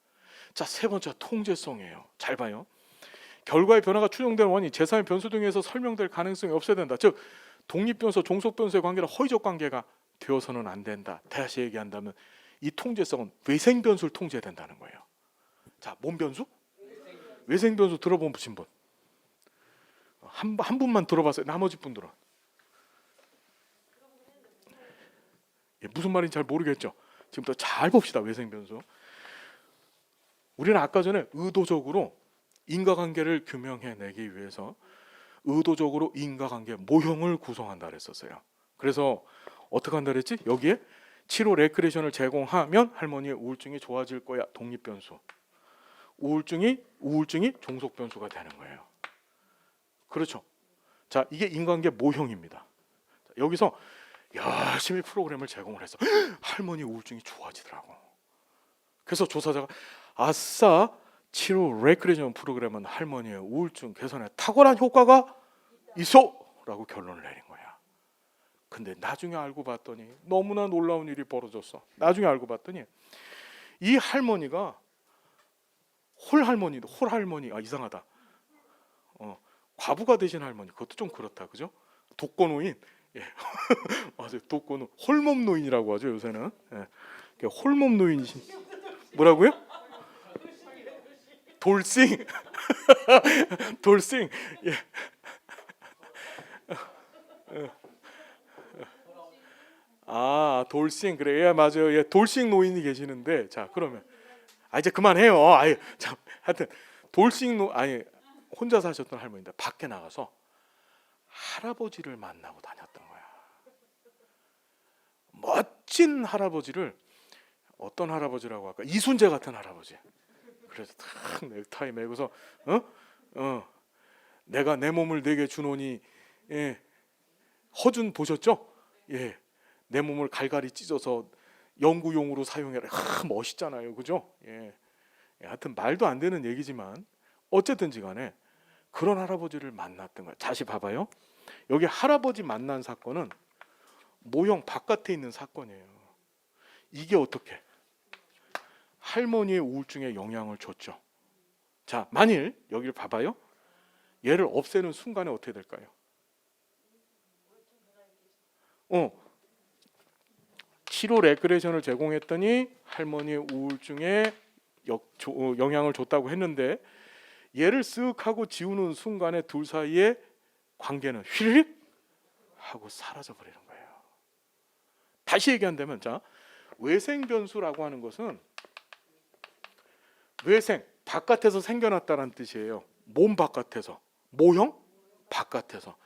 자, 세 번째가 통제성이에요. 잘 봐요. 결과의 변화가 추정되는 원인, 제3의 변수 등에서 설명될 가능성이 없어야 된다. 즉 독립변수, 종속변수의 관계는 허위적 관계가 되어서는 안 된다. 다시 얘기한다면 이 통제성은 외생변수를 통제해야 된다는 거예요. 자, 뭔 변수? 외생변수 들어보신 분? 한 분만 들어봤어요. 나머지 분들은 무슨 말인지 잘 모르겠죠. 지금부터 잘 봅시다. 외생변수. 우리는 아까 전에 의도적으로 인과관계를 규명해내기 위해서 의도적으로 인과관계 모형을 구성한다 그랬었어요. 그래서 어떻게 한다 그랬지? 여기에 치료 레크레이션을 제공하면 할머니의 우울증이 좋아질 거야. 독립변수. 우울증이 종속변수가 되는 거예요. 그렇죠. 자, 이게 인과관계 모형입니다. 자, 여기서 열심히 프로그램을 제공을 해서 할머니 우울증이 좋아지더라고. 그래서 조사자가 아싸, 치료 레크레이션 프로그램은 할머니의 우울증 개선에 탁월한 효과가 있어라고 결론을 내린 거야. 근데 나중에 알고 봤더니 너무나 놀라운 일이 벌어졌어. 나중에 알고 봤더니 이 할머니가 홀할머니, 이상하다. 과부가 되신 할머니, 그것도 좀 그렇다, 그죠? 독거노인, 예. 맞아요, 독거노, 홀몸 노인이라고 하죠 요새는. 예. 홀몸 노인이신, 뭐라고요? 돌싱, 돌싱, 예. 아, 돌싱, 그래, 예, 맞아요, 예, 돌싱 노인이 계시는데, 자, 그러면 이제 그만해요. 참, 하여튼 돌싱 아니 혼자 사셨던 할머니인데 밖에 나가서 할아버지를 만나고 다녔던 거야. 멋진 할아버지를, 어떤 할아버지라고 할까? 이순재 같은 할아버지. 그래서 탁 넥타이 매고서 내가 내 몸을 내게 주노니 허준 보셨죠? 예, 내 몸을 갈갈이 찢어서 연구용으로 사용해라. 멋있잖아요, 그죠? 예, 하여튼 말도 안 되는 얘기지만 어쨌든지 간에 그런 할아버지를 만났던 거예요. 다시 봐봐요. 여기 할아버지 만난 사건은 모형 바깥에 있는 사건이에요. 이게 어떻게 할머니의 우울증에 영향을 줬죠. 자, 만일 여기를 봐봐요. 얘를 없애는 순간에 어떻게 될까요? 치료 레크레이션을 제공했더니 할머니의 우울증에 영향을 줬다고 했는데 얘를 쓱 하고 지우는 순간에 둘 사이의 관계는 휘릭 하고 사라져 버리는 거예요. 다시 얘기한다면, 자, 외생 변수라고 하는 것은 외생, 바깥에서 생겨났다는 뜻이에요. 몸 바깥에서, 모형 바깥에서.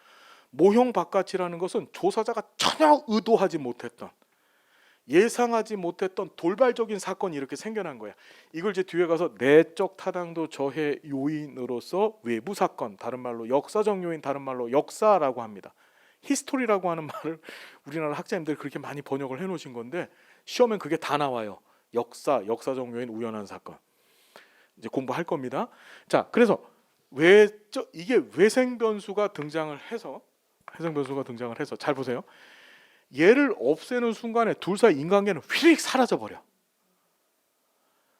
모형 바깥이라는 것은 조사자가 전혀 의도하지 못했던, 예상하지 못했던 돌발적인 사건이 이렇게 생겨난 거야. 이걸 이제 뒤에 가서 내적 타당도 저해 요인으로서 외부 사건, 다른 말로 역사적 요인, 다른 말로 역사라고 합니다. 히스토리라고 하는 말을 우리나라 학자님들이 그렇게 많이 번역을 해놓으신 건데 시험엔 그게 다 나와요. 역사, 역사적 요인, 우연한 사건. 이제 공부할 겁니다. 자, 그래서 이게 외생 변수가 등장을 해서 잘 보세요. 얘를 없애는 순간에 둘 사이 인간관계는 휘릭 사라져 버려.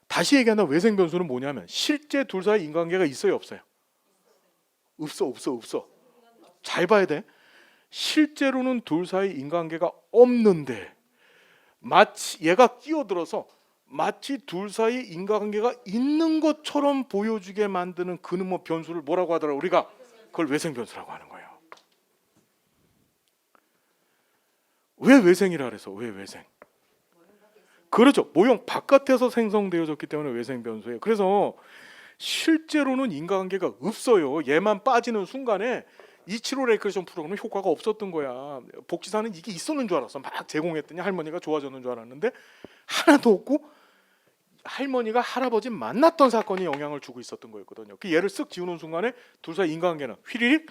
다시 얘기한다면 외생 변수는 뭐냐면 실제 둘 사이 인간관계가 있어요, 없어요? 없어. 잘 봐야 돼. 실제로는 둘 사이 인간관계가 없는데 마치 얘가 끼어들어서 마치 둘 사이 인간관계가 있는 것처럼 보여주게 만드는 그놈의 변수를 뭐라고 하더라? 우리가 그걸 외생 변수라고 하는 거예요. 왜 외생이라 그래서? 왜 외생? 그렇죠. 모형 바깥에서 생성되어졌기 때문에 외생 변수예요. 그래서 실제로는 인간관계가 없어요. 얘만 빠지는 순간에 이치로 레크레이션 프로그램은 효과가 없었던 거야. 복지사는 이게 있었는 줄 알았어. 막 제공했더니 할머니가 좋아졌는 줄 알았는데 하나도 없고 할머니가 할아버지 만났던 사건이 영향을 주고 있었던 거였거든요. 그 얘를 쓱 지우는 순간에 둘 사이 인간관계는 휘리릭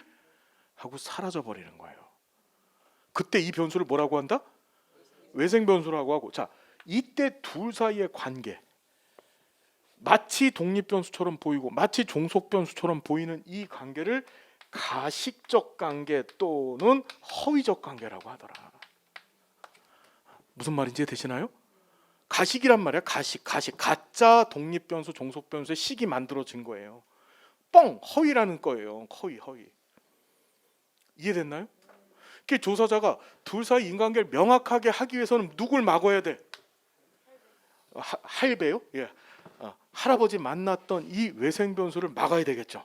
하고 사라져 버리는 거예요. 그때 이 변수를 뭐라고 한다? 외생 변수라고 하고, 자, 이때 둘 사이의 관계, 마치 독립 변수처럼 보이고 마치 종속 변수처럼 보이는 이 관계를 가식적 관계 또는 허위적 관계라고 하더라. 무슨 말인지 되시나요? 가식이란 말이야. 가식. 가짜 독립 변수, 종속 변수의 식이 만들어진 거예요. 허위라는 거예요. 허위. 이해됐나요? 그 조사자가 둘 사이 인간관계를 명확하게 하기 위해서는 누굴 막아야 돼? 할배요? 예. 할아버지 만났던 이 외생 변수를 막아야 되겠죠.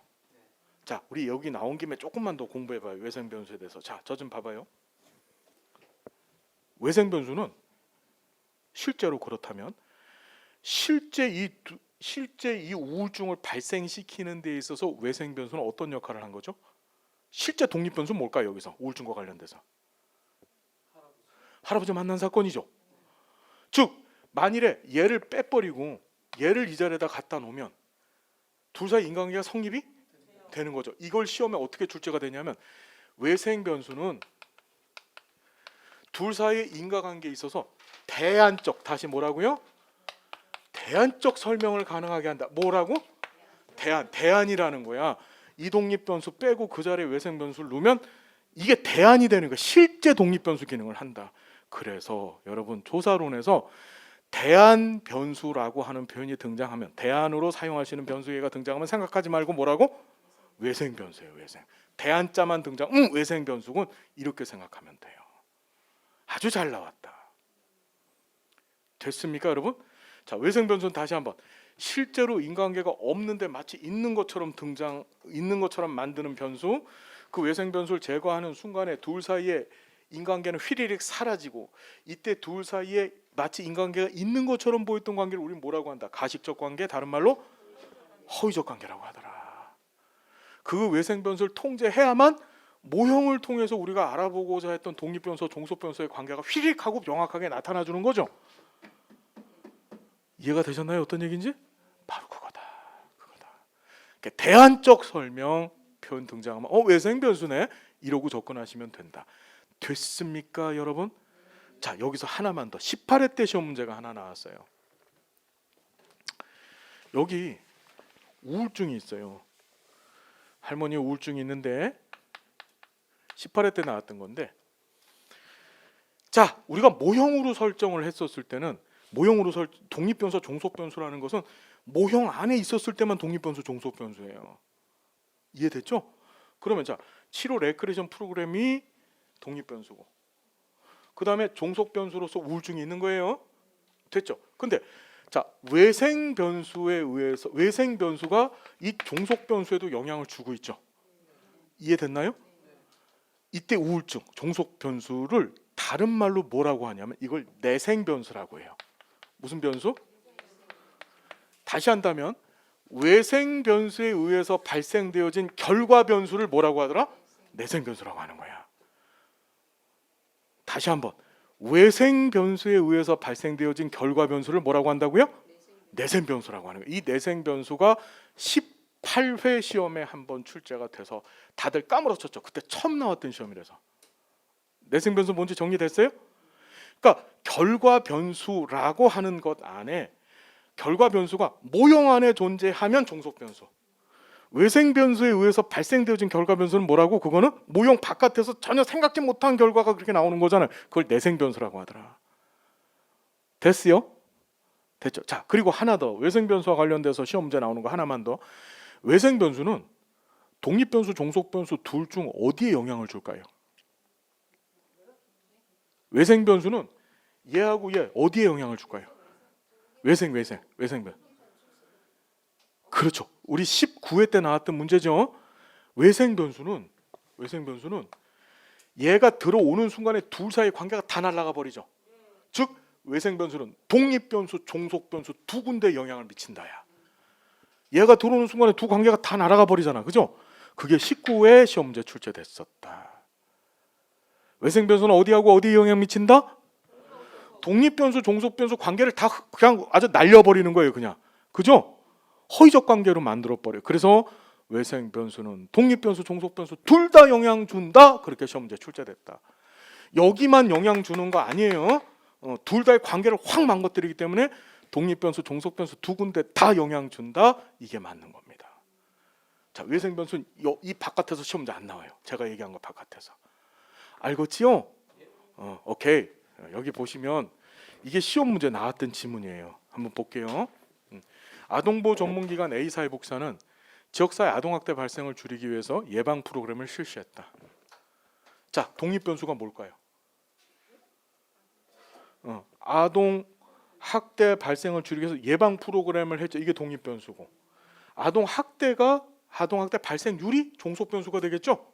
자, 우리 여기 나온 김에 조금만 더 공부해봐요. 외생 변수에 대해서. 자, 저 좀 봐봐요. 외생 변수는 실제로 그렇다면 실제 이 우울증을 발생시키는 데 있어서 외생 변수는 어떤 역할을 한 거죠? 실제 독립 변수는 뭘까요? 여기서 우울증과 관련돼서 할아버지 만난 사건이죠. 즉 만일에 얘를 빼버리고 얘를 이 자리에다 갖다 놓으면 둘 사이 인간관계가 성립이 되는 거죠. 이걸 시험에 어떻게 출제가 되냐면 외생 변수는 둘 사이의 인과관계에 있어서 대안적, 다시 뭐라고요? 대안적 설명을 가능하게 한다. 뭐라고? 대안이라는 거야. 이독립 변수 빼고 그 자리에 외생 변수를 놓으면 이게 대안이 되는 거야. 실제 독립 변수 기능을 한다. 그래서 여러분 조사론에서 대안 변수라고 하는 표현이 등장하면, 대안으로 사용하시는 변수가 등장하면 생각하지 말고 뭐라고? 외생 변수예요. 외생. 대안자만 등장. 외생 변수군. 이렇게 생각하면 돼요. 아주 잘 나왔다. 됐습니까, 여러분? 자, 외생 변수는 다시 한번 실제로 인간관계가 없는데 마치 있는 것처럼 만드는 변수. 그 외생 변수를 제거하는 순간에 둘 사이에 인간관계는 휘리릭 사라지고, 이때 둘 사이에 마치 인간관계가 있는 것처럼 보였던 관계를 우리는 뭐라고 한다? 가식적 관계, 다른 말로 허위적 관계라고 하더라. 그 외생 변수를 통제해야만 모형을 통해서 우리가 알아보고자 했던 독립 변수, 종속 변수의 관계가 휘릭하고 명확하게 나타나주는 거죠. 이해가 되셨나요? 어떤 얘기인지? 바로 그거다. 대안적 설명 표현 등장하면 외생 변수네 이러고 접근하시면 된다. 됐습니까, 여러분? 자, 여기서 하나만 더. 18회 때 시험 문제가 하나 나왔어요. 여기 우울증이 있어요. 할머니 우울증이 있는데 18회 때 나왔던 건데, 자, 우리가 모형으로 설정을 했었을 때는 독립변수, 종속변수라는 것은 모형 안에 있었을 때만 독립변수, 종속변수예요. 이해됐죠? 그러면 자, 7호 레크레이션 프로그램이 독립변수고, 그 다음에 종속변수로서 우울증이 있는 거예요. 됐죠? 근데 자, 외생변수가 이 종속변수에도 영향을 주고 있죠. 이해됐나요? 이때 우울증, 종속변수를 다른 말로 뭐라고 하냐면 이걸 내생변수라고 해요. 무슨 변수? 다시 한다면 외생변수에 의해서 발생되어진 결과변수를 뭐라고 하더라? 내생변수라고 하는 거야. 다시 한번, 외생변수에 의해서 발생되어진 결과변수를 뭐라고 한다고요? 내생변수라고 하는 거예요. 이 내생변수가 18회 시험에 한번 출제가 돼서 다들 까무러쳤죠. 그때 처음 나왔던 시험이라서. 내생변수 뭔지 정리됐어요? 그러니까 결과변수라고 하는 것 안에, 결과변수가 모형 안에 존재하면 종속변수, 외생변수에 의해서 발생되어진 결과변수는 뭐라고? 그거는 모형 바깥에서 전혀 생각지 못한 결과가 그렇게 나오는 거잖아요. 그걸 내생변수라고 하더라. 됐어요? 됐죠? 자, 그리고 하나 더, 외생변수와 관련돼서 시험 문제 나오는 거 하나만 더. 외생변수는 독립변수, 종속변수 둘 중 어디에 영향을 줄까요? 외생변수는 얘하고 얘 어디에 영향을 줄까요? 외생변수. 그렇죠. 우리 19회 때 나왔던 문제죠. 외생변수는 얘가 들어오는 순간에 둘 사이의 관계가 다 날아가 버리죠. 즉 외생변수는 독립변수, 종속변수 두 군데에 영향을 미친다야. 얘가 들어오는 순간에 두 관계가 다 날아가 버리잖아. 그죠? 그게 19회 시험 문제 출제됐었다. 외생변수는 어디하고 어디에 영향 미친다? 독립변수, 종속변수 관계를 다 그냥 아주 날려버리는 거예요. 그냥. 그죠? 허위적 관계로 만들어버려요. 그래서 외생변수는 독립변수, 종속변수 둘 다 영향 준다. 그렇게 시험 문제 출제됐다. 여기만 영향 주는 거 아니에요. 둘 다의 관계를 확 망가뜨리기 때문에 독립변수, 종속변수 두 군데 다 영향 준다. 이게 맞는 겁니다. 자, 외생변수는 이 바깥에서 시험 문제 안 나와요. 제가 얘기한 거 바깥에서. 알겠지요? 오케이. 여기 보시면 이게 시험 문제 나왔던 지문이에요. 한번 볼게요. 아동보호 전문기관 A사회 복사는 지역사회 아동학대 발생을 줄이기 위해서 예방 프로그램을 실시했다. 자, 독립변수가 뭘까요? 아동학대 발생을 줄이기 위해서 예방 프로그램을 했죠. 이게 독립변수고, 아동학대 발생률이 종속변수가 되겠죠.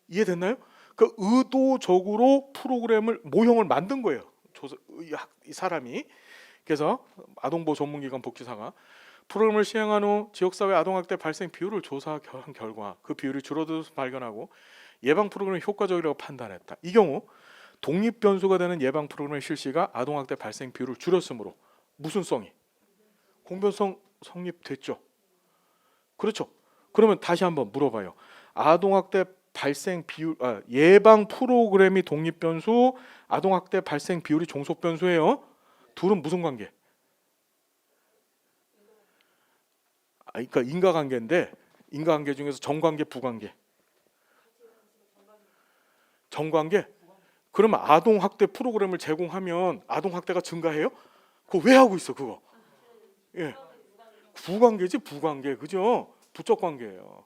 이해됐나요? 그 의도적으로 프로그램을, 모형을 만든 거예요. 이 사람이. 그래서 아동보호 전문기관 복지사가 프로그램을 시행한 후 지역사회 아동학대 발생 비율을 조사한 결과 그 비율이 줄어들어서 발견하고 예방 프로그램이 효과적이라고 판단했다. 이 경우 독립변수가 되는 예방 프로그램의 실시가 아동학대 발생 비율을 줄였으므로 무슨 성이? 공변성 성립됐죠. 그렇죠. 그러면 다시 한번 물어봐요. 아동학대 발생 비율, 예방 프로그램이 독립변수, 아동학대 발생 비율이 종속변수예요. 둘은 무슨 관계? 그러니까 인과관계인데, 인과관계 중에서 정관계, 부관계. 정관계? 그러면 아동학대 프로그램을 제공하면 아동학대가 증가해요? 그거 왜 하고 있어 그거? 예, 부관계지, 부관계. 그죠? 부적 관계예요.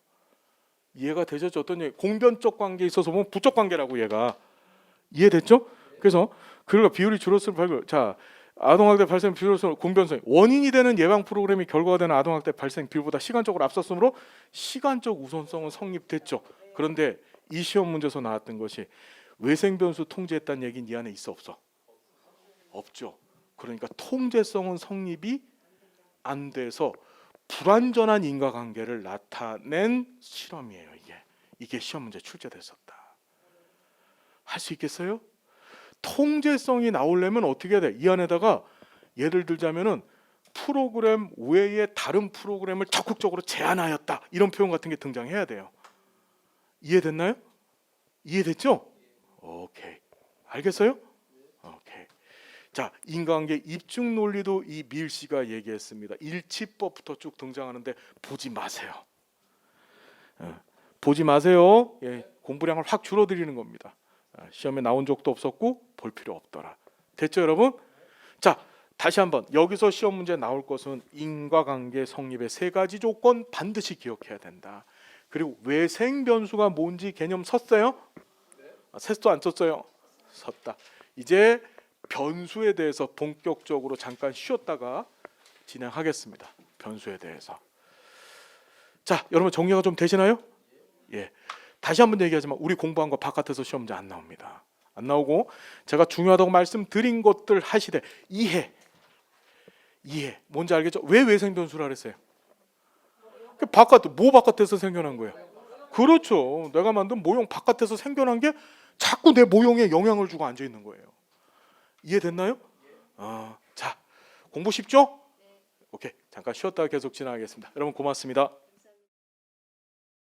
이해가 되죠? 어떤 얘기? 공변적 관계에 있어서 보면 부적 관계라고 얘가. 이해됐죠? 그래서 그리고 비율이 줄었을 발견. 자, 아동학대 발생 비율에서 공변성 원인이 되는 예방 프로그램이 결과가 되는 아동학대 발생 비율보다 시간적으로 앞섰으므로 시간적 우선성은 성립됐죠. 그런데 이 시험 문제에서 나왔던 것이 외생변수 통제했다는 얘기는 이 안에 있어 없어? 없죠. 그러니까 통제성은 성립이 안 돼서 불완전한 인과관계를 나타낸 실험이에요. 이게 시험 문제 출제됐었다. 할 수 있겠어요? 통제성이 나오려면 어떻게 해야 돼? 이 안에다가 예를 들자면은 프로그램 외에 다른 프로그램을 적극적으로 제한하였다, 이런 표현 같은 게 등장해야 돼요. 이해됐나요? 이해됐죠? 오케이. 알겠어요? 오케이. 자, 인과관계 입증 논리도 이 밀씨가 얘기했습니다. 일치법부터 쭉 등장하는데 보지 마세요. 보지 마세요. 예, 공부량을 확 줄어들이는 겁니다. 시험에 나온 적도 없었고 볼 필요 없더라. 됐죠, 여러분? 자, 다시 한번 여기서 시험 문제 나올 것은 인과관계 성립의 세 가지 조건 반드시 기억해야 된다. 그리고 외생 변수가 뭔지 개념 섰어요? 셌어 안 썼어요? 섰다. 이제 변수에 대해서 본격적으로 잠깐 쉬었다가 진행하겠습니다. 변수에 대해서. 자, 여러분 정리가 좀 되시나요? 예. 다시 한번 얘기하지만 우리 공부한 거 바깥에서 시험 문제 안 나옵니다. 안 나오고 제가 중요하다고 말씀드린 것들 하시되 이해. 뭔지 알겠죠? 왜 외생 변수라 그랬어요? 뭐 바깥에서 생겨난 거예요? 그렇죠. 내가 만든 모형 바깥에서 생겨난 게 자꾸 내 모형에 영향을 주고 앉아 있는 거예요. 이해됐나요? 자, 공부 쉽죠? 오케이. 잠깐 쉬었다가 계속 진행하겠습니다. 여러분 고맙습니다.